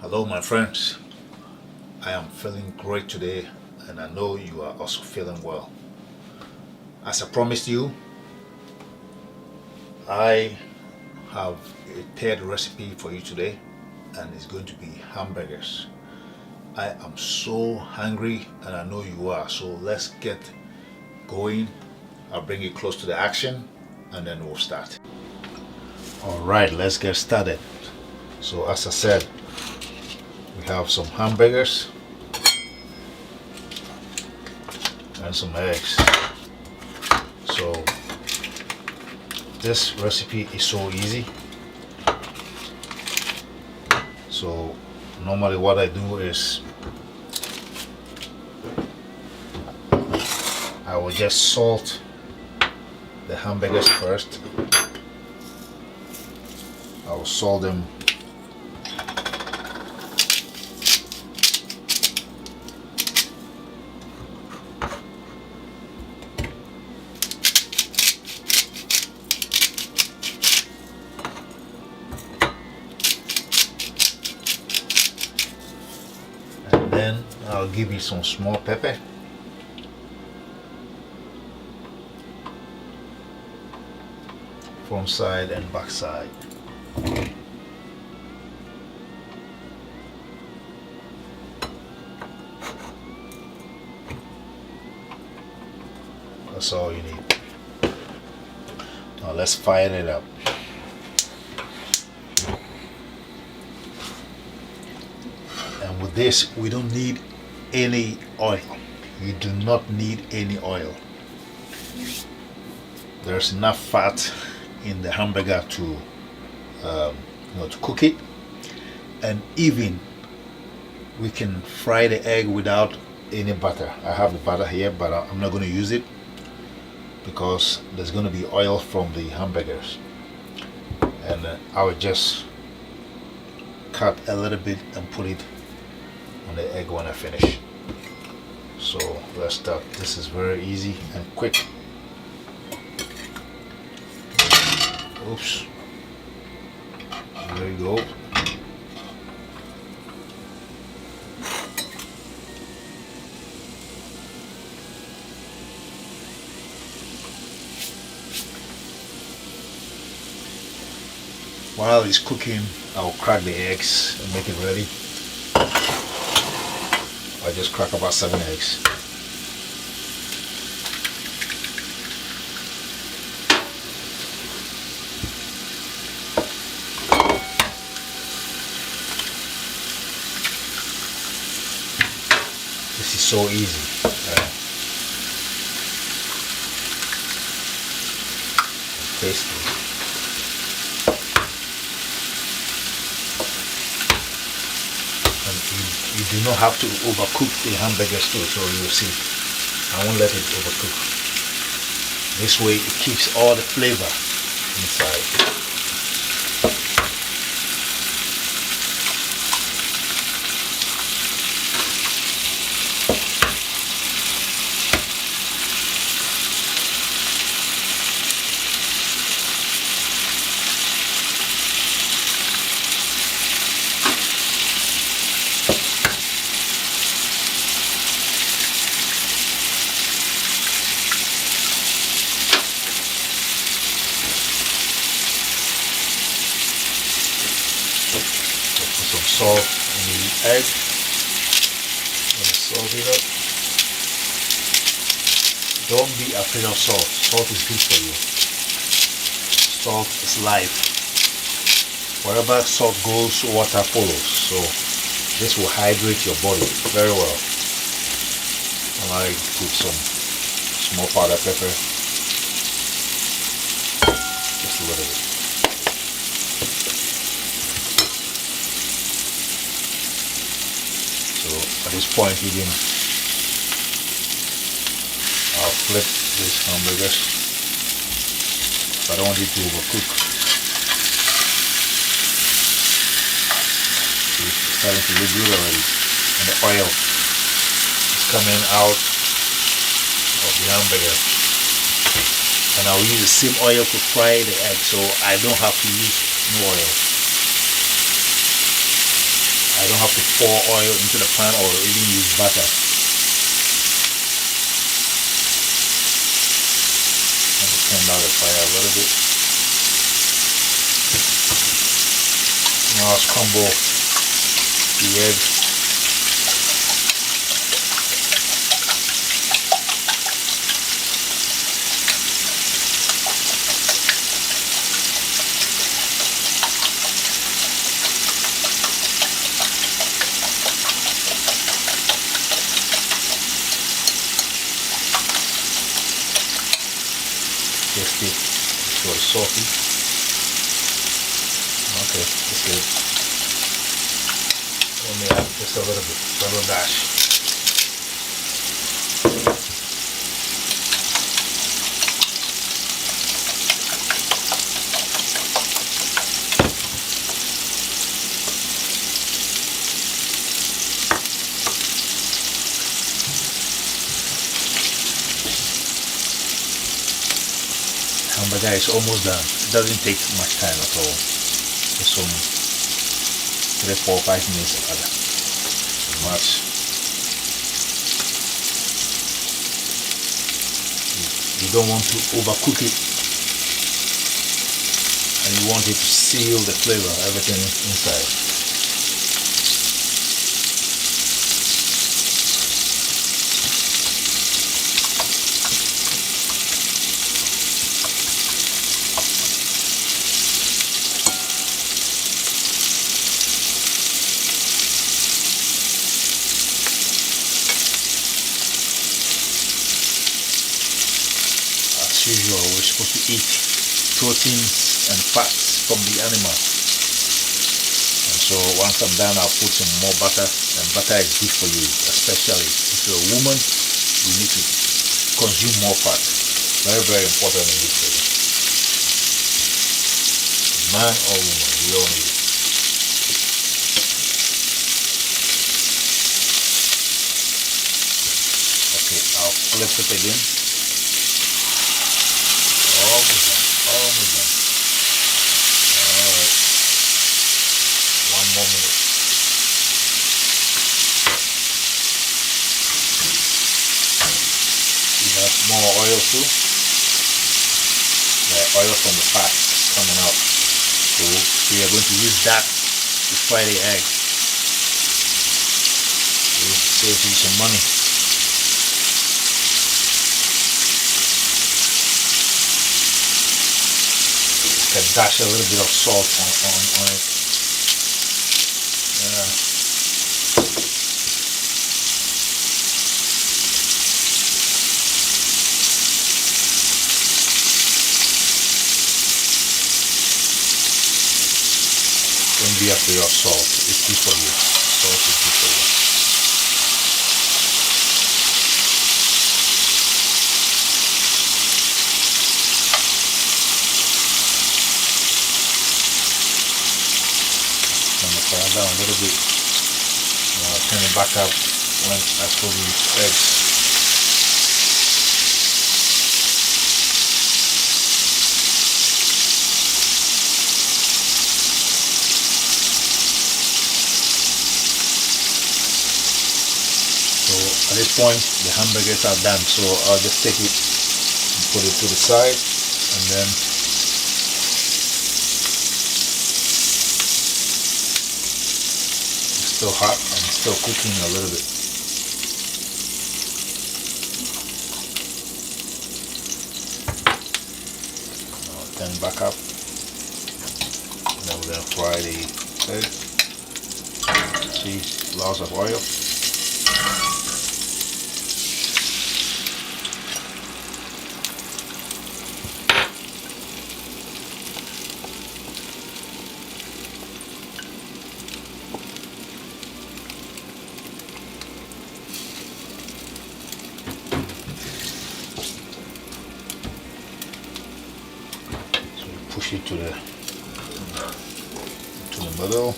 Hello, my friends. I am feeling great today, and I know you are also feeling well. As I promised you, I have a third recipe for you today, and it's going to be hamburgers. I am so hungry, and I know you are, so let's get going. I'll bring you close to the action, and then we'll start. All right, let's get started. So, as I said, we have some hamburgers and some eggs. So this recipe is so easy. So normally what I do is I will just salt the hamburgers first. I will salt them and then I'll give you some small pepper. Front side and back side. That's all you need. Now let's fire it up. And with this, we don't need any oil. You do not need any oil. There's enough fat in the hamburger to to cook it, and even we can fry the egg without any butter. I have the butter here, but I'm not going to use it because there's going to be oil from the hamburgers, and I will just cut a little bit and put it on the egg when I finish. So let's start. This is very easy and quick. Oops. There you go. While it's cooking, I'll crack the eggs and make it ready. I just crack about 7 eggs. This is so easy. Tasty. You do not have to overcook the hamburgers too, so you'll see. I won't let it overcook. This way it keeps all the flavor inside. Some salt in the egg. I'm going to salt it up. Don't be afraid of salt. Salt is good for you. Salt is life. Wherever salt goes, water follows. So this will hydrate your body very well. And I put some small powder pepper. Just a little bit. So at this point, even I'll flip these hamburgers. I don't want it to overcook. It's starting to look good already, and the oil is coming out of the hamburger. And I'll use the same oil to fry the egg, so I don't have to use no oil. I don't have to pour oil into the pan or even use butter. Let me turn down the fire a little bit. Now let's crumble the egg. Taste it. So it's salty. Okay, that's good. Let me add just a little bit, a little dash. Hamburger is almost done. It doesn't take much time at all. Just some 3, 4, 5 minutes of other. Much. You don't want to overcook it, and you want it to seal the flavor, everything inside. As usual, we're supposed to eat proteins and fats from the animal. And so once I'm done, I'll put some more butter, and butter is good for you, especially if you're a woman. You need to consume more fat. Very, very important and good for you. Man or woman, we all need it. Okay, I'll flip it again. Almost done. Alright. 1 more minute. We have more oil too. The oil from the fat is coming out. So we are going to use that to fry the egg. It will save you some money. Dash a little bit of salt on it. Don't be afraid of salt. It's good for you. Salt is good for you. Down a little bit. Turn it back up when I put these eggs. So at this point the hamburgers are done, so I'll just take it and put it to the side, and then still hot and still cooking a little bit. Now turn back up, and then we're going to fry the egg. See, lots of oil. Push it to the middle.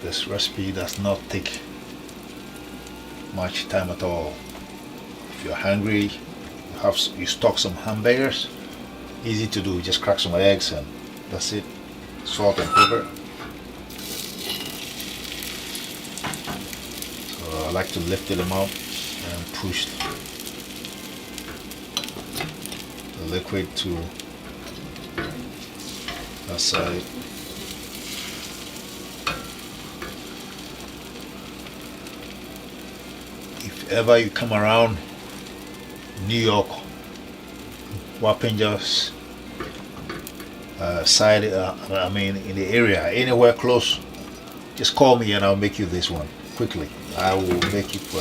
This recipe does not take much time at all. If you're hungry, you stock some hamburgers. Easy to do. Just crack some eggs and that's it. Salt and pepper. So I like to lift them up and push the liquid to that side. If ever you come around New York, Wappingers side, I mean in the area, anywhere close, just call me and I'll make you this one quickly. I will make it for,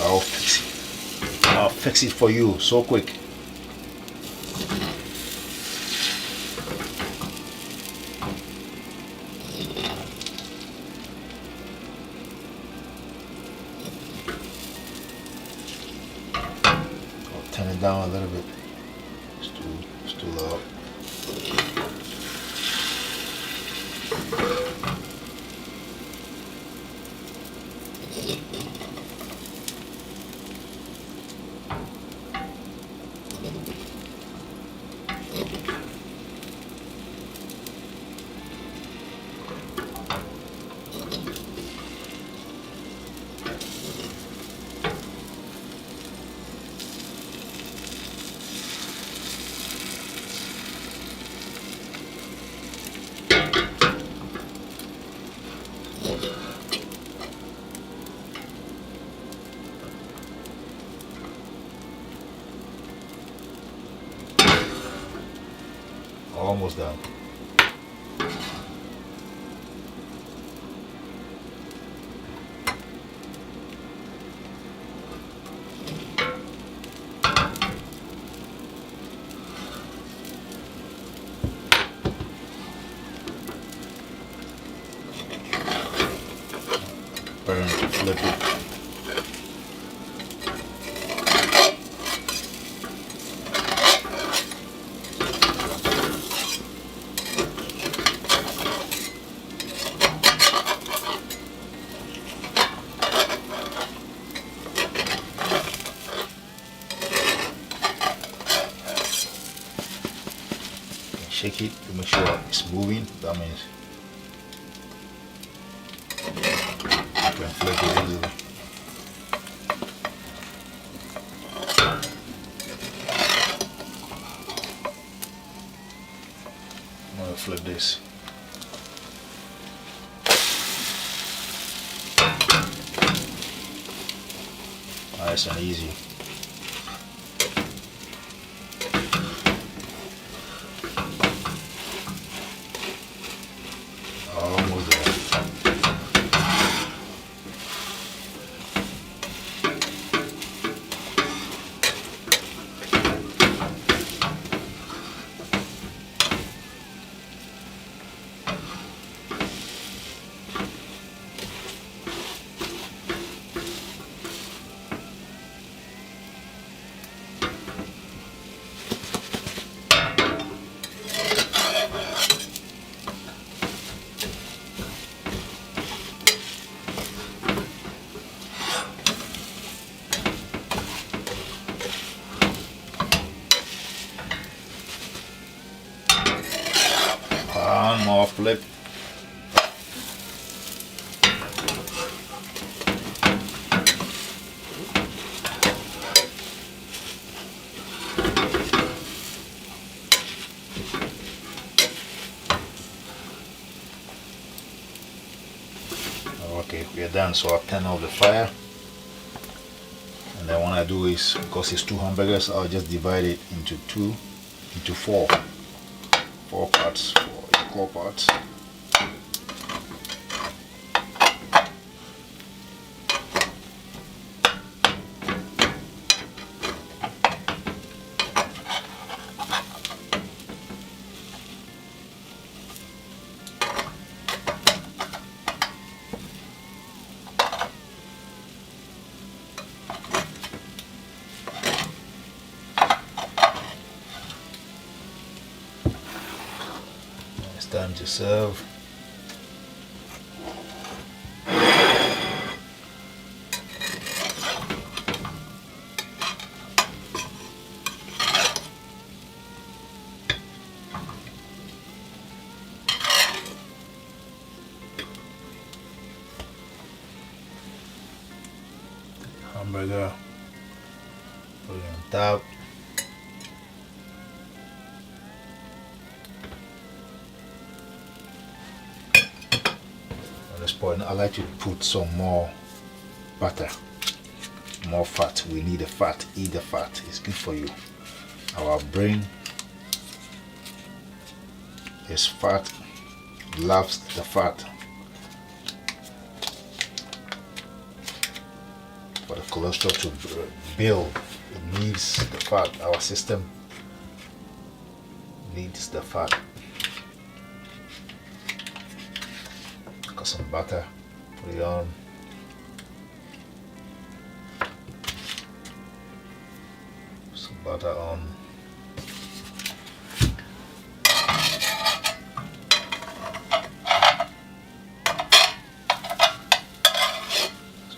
I'll fix it for you so quick. I'll turn it down a little bit. It's too low. Almost done. Burn to flip it. Shake it to make sure it's moving. That means you can flip it easily. I'm gonna flip this. Nice and easy. Almost there. One more flip. Okay, we are done, so I'll turn off the fire. And then what I do is, because it's 2 hamburgers, I'll just divide it into four parts, 4 equal parts. Time to serve. sugar, put it on top. At this point, I like to put some more butter, more fat. We need the fat. Eat the fat. It's good for you. Our brain is fat, loves the fat. For the cholesterol to build, it needs the fat. Our system needs the fat. Got some butter, put it on. Some butter on.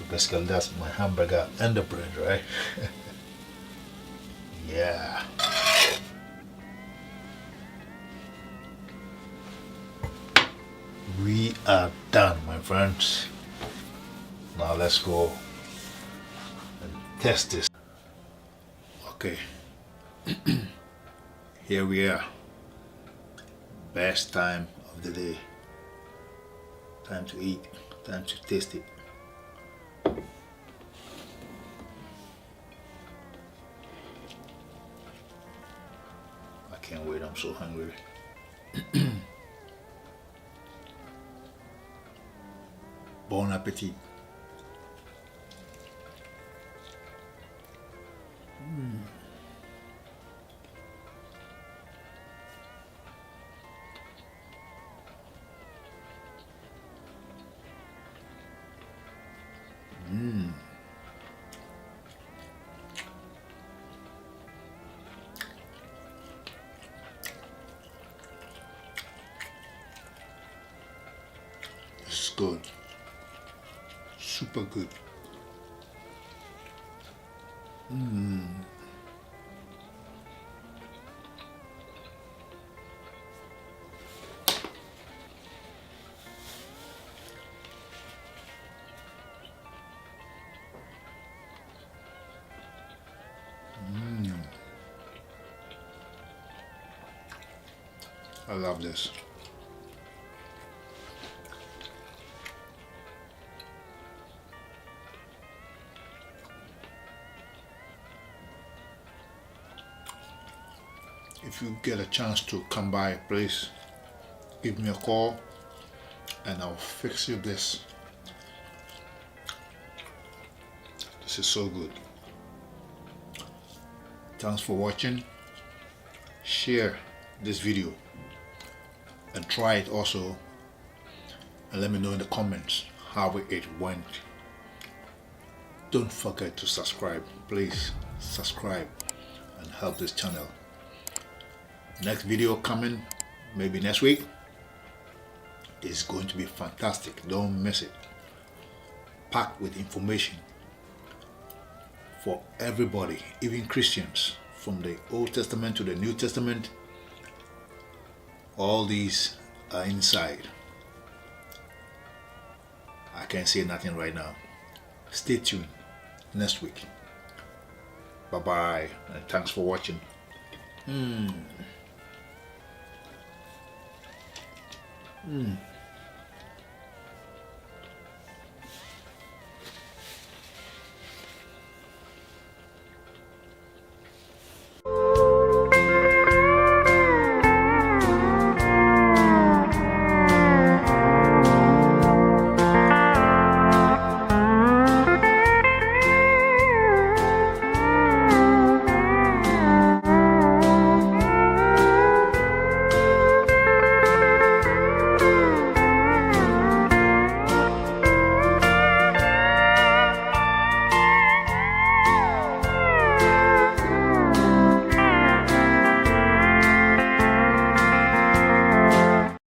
Basically, that's my hamburger and the bread, right? Yeah. We are done, my friends. Now let's go and test this. Okay. Here we are. Best time of the day. Time to eat. Time to taste it. Can't wait, I'm so hungry. Bon appetit. It's good. Super good. I love this. If you get a chance to come by, please give me a call and I'll fix you this. This is so good. Thanks for watching. Share this video and try it also, and let me know in the comments how it went. Don't forget to subscribe. Please subscribe and help this channel. Next video coming maybe next week is going to be fantastic. Don't miss it. Packed with information for everybody, even Christians, from the Old Testament to the New Testament. All these are inside. I can't say nothing right now. Stay tuned next week. Bye bye, and thanks for watching.